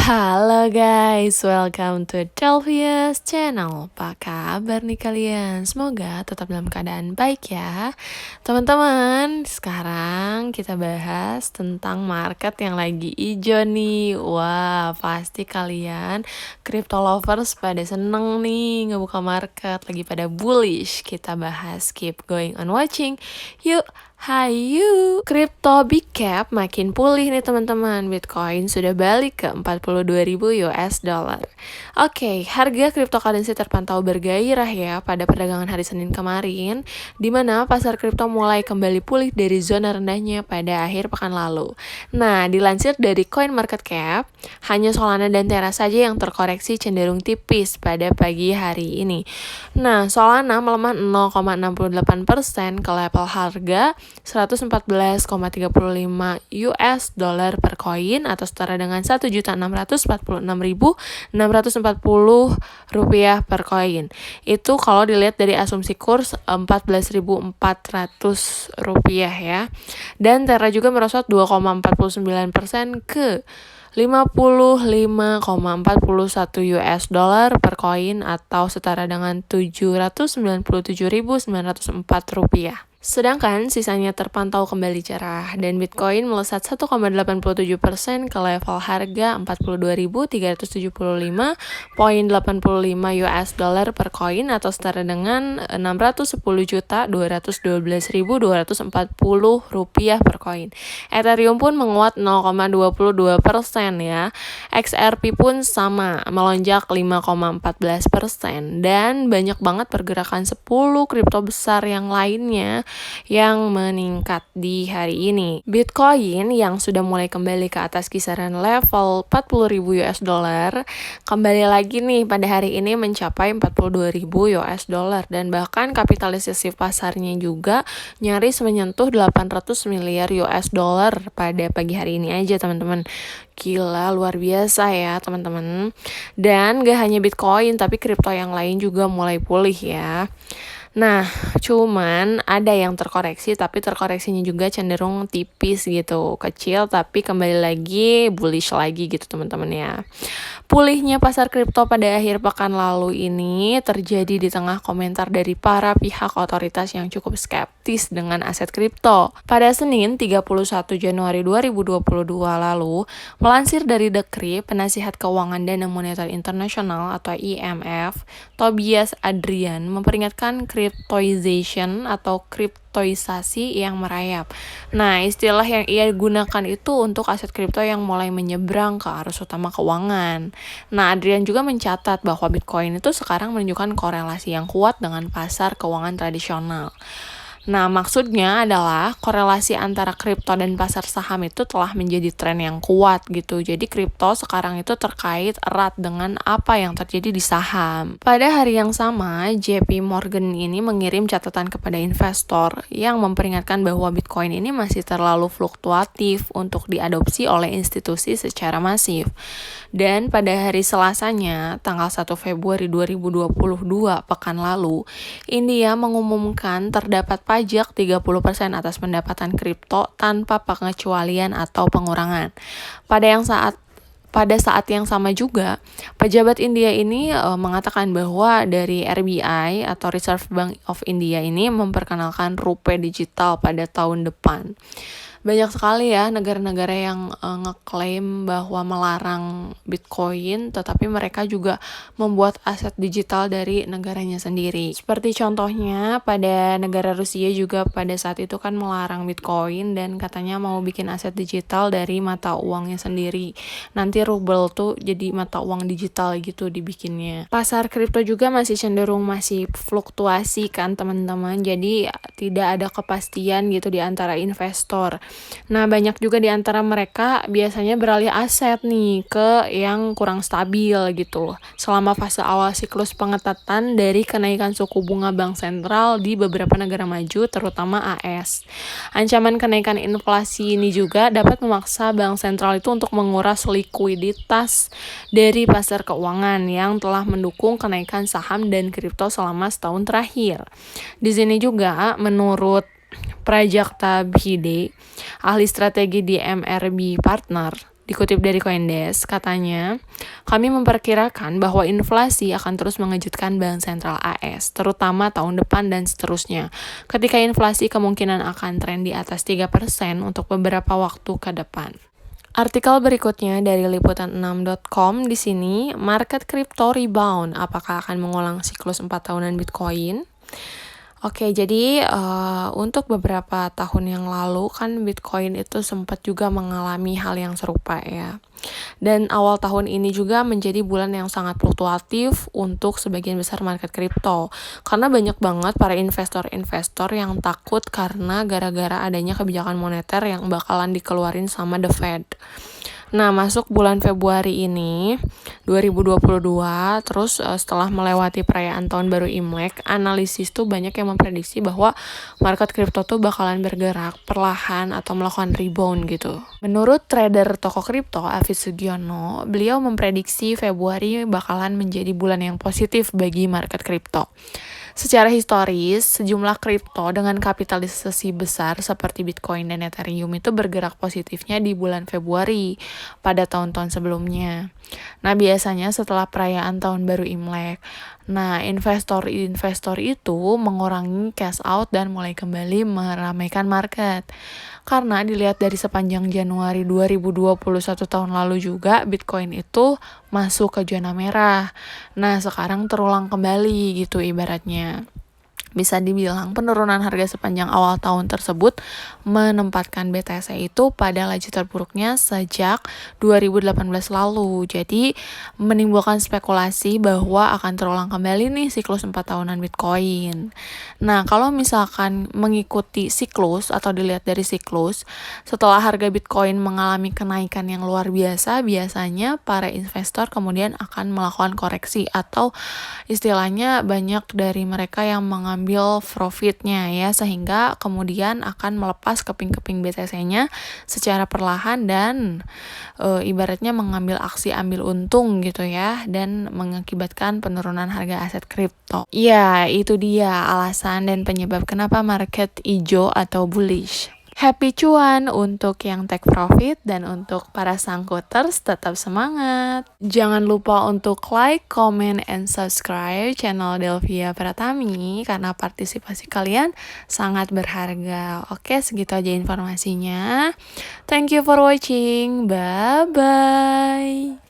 Halo guys, welcome to Delvious Channel. Apa kabar nih kalian? Semoga tetap dalam keadaan baik ya. Teman-teman, sekarang kita bahas tentang market yang lagi hijau nih. Wah, pasti kalian crypto lovers pada seneng nih ngebuka market, lagi pada bullish. Kita bahas, keep going on watching. Yuk, hayu! Crypto big cap makin pulih nih teman-teman. Bitcoin sudah balik ke 42.000 US dollar. Oke, harga cryptocurrency terpantau bergairah ya pada perdagangan hari Senin kemarin, di mana pasar kripto mulai kembali pulih dari zona rendahnya pada akhir pekan lalu. Nah, dilansir dari CoinMarketCap, hanya Solana dan Terra saja yang terkoreksi cenderung tipis pada pagi hari ini. Nah, Solana melemah 0,68% ke level harga 114,35 US dollar per koin atau setara dengan 1.646.640 rupiah per koin. Itu kalau dilihat dari asumsi kurs 14.400 rupiah ya. Dan Terra juga merosot 2,49% ke 55,41 US dollar per koin atau setara dengan 797.904 rupiah. Sedangkan sisanya terpantau kembali cerah dan Bitcoin melesat 1,87% ke level harga 42.375,85 US dollar per koin atau setara dengan 610.212.240 rupiah per koin. Ethereum pun menguat 0,22% ya. XRP pun sama, melonjak 5,14% dan banyak banget pergerakan 10 kripto besar yang lainnya yang meningkat di hari ini. Bitcoin yang sudah mulai kembali ke atas kisaran level 40.000 US dollar kembali lagi nih pada hari ini mencapai 42.000 US dollar dan bahkan kapitalisasi pasarnya juga nyaris menyentuh 800 miliar US dollar pada pagi hari ini aja teman-teman. Gila, luar biasa ya teman-teman. Dan gak hanya Bitcoin tapi kripto yang lain juga mulai pulih ya. Nah, cuman ada yang terkoreksi tapi terkoreksinya juga cenderung tipis gitu, kecil tapi kembali lagi bullish lagi gitu teman-teman ya. Pulihnya pasar kripto pada akhir pekan lalu ini terjadi di tengah komentar dari para pihak otoritas yang cukup skeptis dengan aset kripto. Pada Senin 31 Januari 2022 lalu, melansir dari Dekri, Penasihat Keuangan Dana Moneter Internasional atau IMF, Tobias Adrian memperingatkan cryptoization atau kriptoisasi yang merayap. Nah, istilah yang ia gunakan itu untuk aset kripto yang mulai menyeberang ke arus utama keuangan. Nah, Adrian juga mencatat bahwa Bitcoin itu sekarang menunjukkan korelasi yang kuat dengan pasar keuangan tradisional. Nah, maksudnya adalah korelasi antara kripto dan pasar saham itu telah menjadi tren yang kuat gitu. Jadi kripto sekarang itu terkait erat dengan apa yang terjadi di saham. Pada hari yang sama, JP Morgan ini mengirim catatan kepada investor yang memperingatkan bahwa Bitcoin ini masih terlalu fluktuatif untuk diadopsi oleh institusi secara masif. Dan pada hari Selasanya, tanggal 1 Februari 2022 pekan lalu, India mengumumkan terdapat pajak 30% atas pendapatan kripto tanpa pengecualian atau pengurangan. Pada saat yang sama juga, pejabat India ini mengatakan bahwa dari RBI atau Reserve Bank of India ini memperkenalkan rupiah digital pada tahun depan. Banyak sekali ya negara-negara yang ngeklaim bahwa melarang Bitcoin, tetapi mereka juga membuat aset digital dari negaranya sendiri. Seperti contohnya pada negara Rusia juga pada saat itu kan melarang Bitcoin dan katanya mau bikin aset digital dari mata uangnya sendiri. Nanti rubel tuh jadi mata uang digital gitu dibikinnya. Pasar kripto juga masih cenderung masih fluktuasi kan teman-teman. Jadi tidak ada kepastian gitu di antara investor. Nah, banyak juga di antara mereka biasanya beralih aset nih ke yang kurang stabil gitu selama fase awal siklus pengetatan dari kenaikan suku bunga bank sentral di beberapa negara maju terutama AS. Ancaman kenaikan inflasi ini juga dapat memaksa bank sentral itu untuk menguras likuiditas dari pasar keuangan yang telah mendukung kenaikan saham dan kripto selama setahun terakhir. Di sini juga menurut Prajakta Bhide, ahli strategi di MRB Partner, Dikutip dari Coindesk, katanya, kami memperkirakan bahwa inflasi akan terus mengejutkan Bank Sentral AS, terutama tahun depan dan seterusnya. Ketika inflasi kemungkinan akan tren di atas 3% untuk beberapa waktu ke depan. Artikel berikutnya dari liputan6.com di sini, market crypto rebound, apakah akan mengulang siklus 4 tahunan Bitcoin? Oke, jadi untuk beberapa tahun yang lalu kan Bitcoin itu sempat juga mengalami hal yang serupa ya. Dan awal tahun ini juga menjadi bulan yang sangat fluktuatif untuk sebagian besar market kripto. Karena banyak banget para investor-investor yang takut karena gara-gara adanya kebijakan moneter yang bakalan dikeluarin sama The Fed. Nah, masuk bulan Februari ini, 2022, terus setelah melewati perayaan tahun baru Imlek, analisis tuh banyak yang memprediksi bahwa market kripto tuh bakalan bergerak perlahan atau melakukan rebound gitu. Menurut trader toko kripto, Afid Sugiono, beliau memprediksi Februari bakalan menjadi bulan yang positif bagi market kripto. Secara historis, sejumlah kripto dengan kapitalisasi besar seperti Bitcoin dan Ethereum itu bergerak positifnya di bulan Februari pada tahun-tahun sebelumnya. Nah, biasanya setelah perayaan tahun baru Imlek. Nah, investor-investor itu mengurangi cash out dan mulai kembali meramaikan market. Karena dilihat dari sepanjang Januari 2021 tahun lalu juga, Bitcoin itu masuk ke zona merah. Nah, sekarang terulang kembali gitu ibaratnya. Bisa dibilang penurunan harga sepanjang awal tahun tersebut menempatkan BTC itu pada laju terburuknya sejak 2018 lalu. Jadi menimbulkan spekulasi bahwa akan terulang kembali nih siklus 4 tahunan Bitcoin. Nah, kalau misalkan mengikuti siklus atau dilihat dari siklus, setelah harga Bitcoin mengalami kenaikan yang luar biasa, biasanya para investor kemudian akan melakukan koreksi atau istilahnya banyak dari mereka yang mengambil profitnya ya, sehingga kemudian akan melepas keping-keping BTC-nya secara perlahan dan ibaratnya mengambil aksi ambil untung gitu ya, dan mengakibatkan penurunan harga aset kripto. Ya, itu dia alasan dan penyebab kenapa market hijau atau bullish. Happy cuan untuk yang take profit, dan untuk para sangkuters tetap semangat. Jangan lupa untuk like, comment, and subscribe channel Delvia Pratami karena partisipasi kalian sangat berharga. Oke, segitu aja informasinya. Thank you for watching. Bye-bye.